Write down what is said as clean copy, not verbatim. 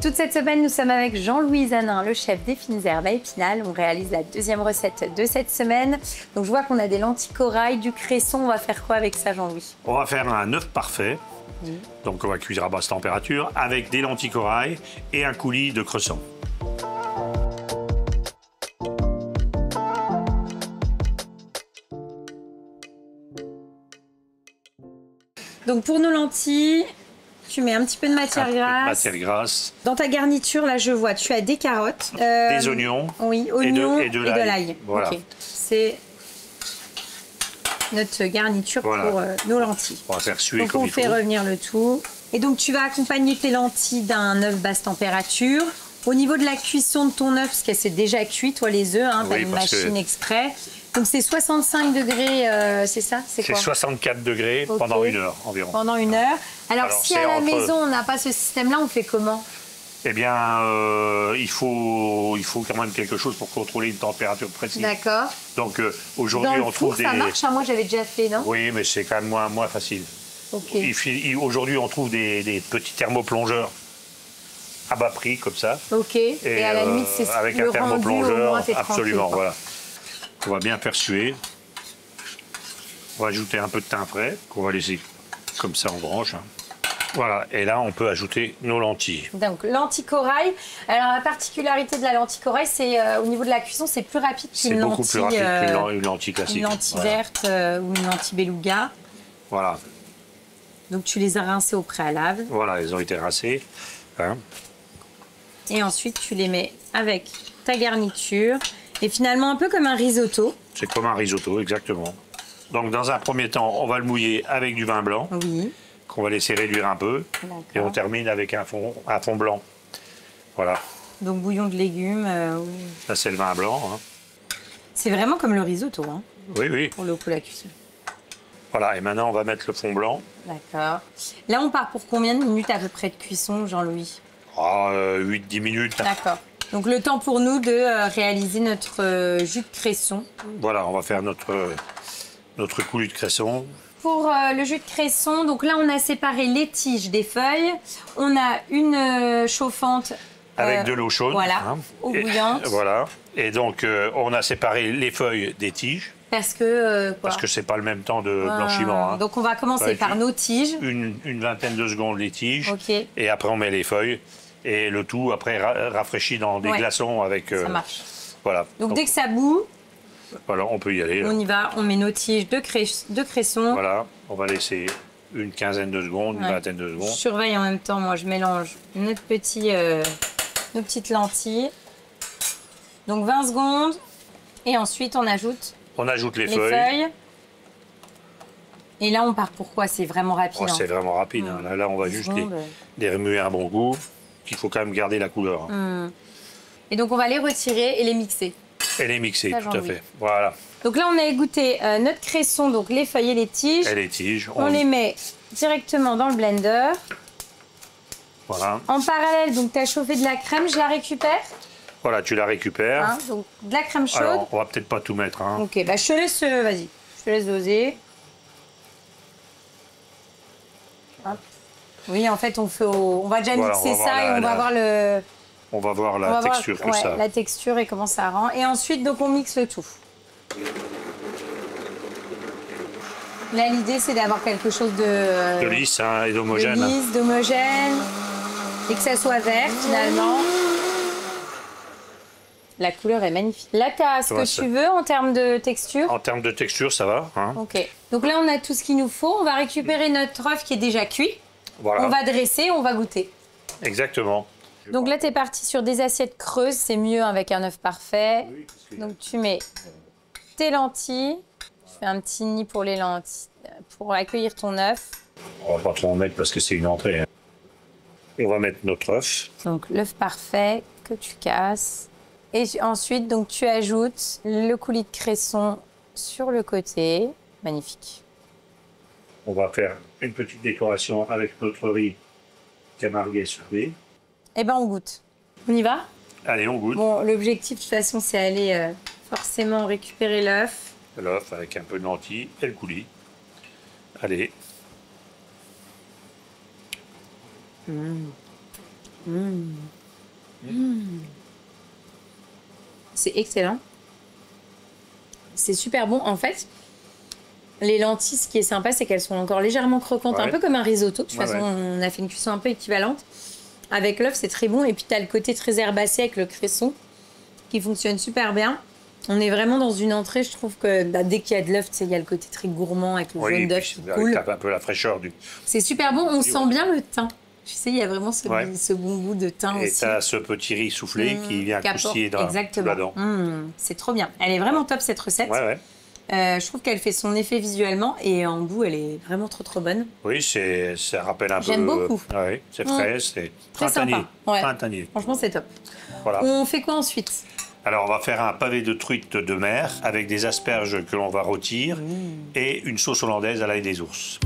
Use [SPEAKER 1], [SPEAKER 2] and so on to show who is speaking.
[SPEAKER 1] Toute cette semaine, nous sommes avec Jean-Louis Zanin, le chef des fines herbes à Épinal. On réalise la deuxième recette de cette semaine. Donc je vois qu'on a des lentilles corail, du cresson. On va faire quoi avec ça, Jean-Louis?
[SPEAKER 2] On va faire un œuf parfait. Donc on va cuire à basse température avec des lentilles corail et un coulis de cresson.
[SPEAKER 1] Donc pour nos lentilles, tu mets un petit peu de matière grasse.
[SPEAKER 2] Matière grasse.
[SPEAKER 1] Dans ta garniture, là, je vois, tu as des carottes.
[SPEAKER 2] Des oignons.
[SPEAKER 1] Oui, oignons
[SPEAKER 2] et de l'ail. Voilà.
[SPEAKER 1] Okay. C'est notre garniture pour nos lentilles.
[SPEAKER 2] On va faire suer
[SPEAKER 1] donc
[SPEAKER 2] comme
[SPEAKER 1] on
[SPEAKER 2] il faut.
[SPEAKER 1] fait revenir le tout. Et donc tu vas accompagner tes lentilles d'un œuf basse température. Au niveau de la cuisson de ton œuf, parce qu'elle s'est déjà cuite, toi les œufs, hein, tu as une machine exprès. Donc c'est 65 degrés, c'est ça? C'est quoi?
[SPEAKER 2] C'est 64 degrés pendant 1 heure environ.
[SPEAKER 1] Pendant 1 heure. Alors si à la maison on n'a pas ce système-là, on fait comment?
[SPEAKER 2] Eh bien, il faut quand même quelque chose pour contrôler une température précise.
[SPEAKER 1] D'accord.
[SPEAKER 2] Donc aujourd'hui on trouve des...
[SPEAKER 1] ça marche, hein, moi j'avais déjà fait, non?
[SPEAKER 2] Oui, mais c'est quand même moins facile.
[SPEAKER 1] Okay.
[SPEAKER 2] Aujourd'hui on trouve des petits thermoplongeurs à bas prix comme ça.
[SPEAKER 1] Ok. Et à la limite c'est
[SPEAKER 2] avec
[SPEAKER 1] le
[SPEAKER 2] un thermoplongeur,
[SPEAKER 1] rendu,
[SPEAKER 2] absolument, voilà. On va bien faire suer. On va ajouter un peu de thym frais qu'on va laisser comme ça en branche. Voilà, et là on peut ajouter nos lentilles.
[SPEAKER 1] Donc lentilles corail. Alors la particularité de la lentille corail, c'est au niveau de la cuisson, c'est plus rapide qu'une lentille. C'est beaucoup plus rapide qu'une lentille classique. Une lentille verte ou une lentille beluga.
[SPEAKER 2] Voilà.
[SPEAKER 1] Donc tu les as rincées au préalable.
[SPEAKER 2] Voilà, elles ont été rincées. Hein.
[SPEAKER 1] Et ensuite tu les mets avec ta garniture. Et finalement un peu comme un risotto.
[SPEAKER 2] C'est comme un risotto, exactement. Donc dans un premier temps, on va le mouiller avec du vin blanc.
[SPEAKER 1] Oui.
[SPEAKER 2] Qu'on va laisser réduire un peu. Et on termine avec un fond blanc. Voilà.
[SPEAKER 1] Donc bouillon de légumes. Oui.
[SPEAKER 2] Ça c'est le vin blanc. Hein.
[SPEAKER 1] C'est vraiment comme le risotto. Hein,
[SPEAKER 2] oui, oui.
[SPEAKER 1] Pour le coup, la cuisson.
[SPEAKER 2] Voilà, et maintenant on va mettre le fond blanc.
[SPEAKER 1] D'accord. Là on part pour combien de minutes à peu près de cuisson, Jean-Louis?
[SPEAKER 2] 8-10 minutes.
[SPEAKER 1] D'accord. Donc le temps pour nous de réaliser notre jus de cresson.
[SPEAKER 2] Voilà, on va faire notre coulis de cresson.
[SPEAKER 1] Pour le jus de cresson, donc là on a séparé les tiges des feuilles. On a une chauffante.
[SPEAKER 2] Avec de l'eau chaude.
[SPEAKER 1] Voilà, eau bouillante.
[SPEAKER 2] Voilà. Et donc on a séparé les feuilles des tiges.
[SPEAKER 1] Parce que
[SPEAKER 2] Parce que c'est pas le même temps de blanchiment. Hein.
[SPEAKER 1] Donc on va commencer par nos tiges.
[SPEAKER 2] Une vingtaine de secondes les tiges.
[SPEAKER 1] Okay.
[SPEAKER 2] Et après on met les feuilles. Et le tout après rafraîchi dans des glaçons avec...
[SPEAKER 1] ça marche.
[SPEAKER 2] Voilà.
[SPEAKER 1] Donc dès que ça bout...
[SPEAKER 2] Voilà, on peut y aller.
[SPEAKER 1] On y va, on met nos tiges de cresson.
[SPEAKER 2] Voilà, on va laisser une quinzaine de secondes, une vingtaine de secondes.
[SPEAKER 1] Je surveille en même temps, moi je mélange nos petites lentilles. Donc 20 secondes. Et ensuite on ajoute...
[SPEAKER 2] On ajoute les feuilles.
[SPEAKER 1] Et là on part pour quoi? C'est vraiment rapide.
[SPEAKER 2] C'est vraiment rapide. Hein. Là on va juste les remuer à un bon goût. Il faut quand même garder la couleur.
[SPEAKER 1] Et donc on va les retirer et les mixer.
[SPEAKER 2] Et les mixer, tout à fait. Voilà.
[SPEAKER 1] Donc là on a égoutté notre cresson, donc les feuilles et les tiges.
[SPEAKER 2] Et les tiges.
[SPEAKER 1] On les met directement dans le blender.
[SPEAKER 2] Voilà.
[SPEAKER 1] En parallèle, donc tu as chauffé de la crème, je la récupère.
[SPEAKER 2] Voilà, tu la récupères.
[SPEAKER 1] Hein, donc de la crème chaude.
[SPEAKER 2] Alors, on va peut-être pas tout mettre. Hein.
[SPEAKER 1] Ok, bah je te laisse, vas-y, je te laisse doser. Hop. Oui, en fait, on va déjà mixer ça et on va voir le...
[SPEAKER 2] On va voir la texture que ça.
[SPEAKER 1] La texture et comment ça rend. Et ensuite, donc on mixe le tout. Là, l'idée, c'est d'avoir quelque chose de
[SPEAKER 2] lisse hein, et d'homogène.
[SPEAKER 1] De lisse, d'homogène. Et que ça soit vert, finalement. La couleur est magnifique. Là, tu as ce que tu veux en termes de texture?
[SPEAKER 2] En termes de texture, ça va. Hein.
[SPEAKER 1] Ok. Donc là, on a tout ce qu'il nous faut. On va récupérer notre œuf qui est déjà cuit.
[SPEAKER 2] Voilà.
[SPEAKER 1] On va dresser, on va goûter.
[SPEAKER 2] Exactement.
[SPEAKER 1] Donc là, tu es parti sur des assiettes creuses. C'est mieux avec un œuf parfait. Donc tu mets tes lentilles. Je fais un petit nid pour les lentilles, pour accueillir ton œuf.
[SPEAKER 2] On va pas trop en mettre parce que c'est une entrée. Hein. Et on va mettre notre œuf.
[SPEAKER 1] Donc l'œuf parfait que tu casses. Et ensuite, donc, tu ajoutes le coulis de cresson sur le côté. Magnifique.
[SPEAKER 2] On va faire une petite décoration avec notre riz camarguais soufflé.
[SPEAKER 1] Eh ben, on goûte. On y va?
[SPEAKER 2] Allez, on goûte.
[SPEAKER 1] Bon, l'objectif, de toute façon, c'est aller forcément récupérer l'œuf.
[SPEAKER 2] L'œuf avec un peu de lentilles et le coulis. Allez.
[SPEAKER 1] C'est excellent. C'est super bon. En fait, les lentilles, ce qui est sympa, c'est qu'elles sont encore légèrement croquantes, un peu comme un risotto. De toute façon, on a fait une cuisson un peu équivalente. Avec l'œuf, c'est très bon. Et puis, tu as le côté très herbacé avec le cresson qui fonctionne super bien. On est vraiment dans une entrée, je trouve que dès qu'il y a de l'œuf, il y a le côté très gourmand avec le jaune d'œuf.
[SPEAKER 2] Cool. Un peu la fraîcheur du...
[SPEAKER 1] C'est super bon. On sent bien le thym. Tu sais, il y a vraiment ce bon goût de thym aussi.
[SPEAKER 2] Et tu as ce petit riz soufflé qui vient croustiller dedans.
[SPEAKER 1] C'est trop bien. Elle est vraiment top, cette recette. Je trouve qu'elle fait son effet visuellement et en goût, elle est vraiment trop bonne.
[SPEAKER 2] Oui, ça rappelle un peu...
[SPEAKER 1] J'aime beaucoup.
[SPEAKER 2] C'est frais, c'est printanier.
[SPEAKER 1] Printanier. Franchement, c'est top.
[SPEAKER 2] Voilà.
[SPEAKER 1] On fait quoi ensuite?
[SPEAKER 2] Alors, on va faire un pavé de truite de mer avec des asperges que l'on va rôtir et une sauce hollandaise à l'ail des ours.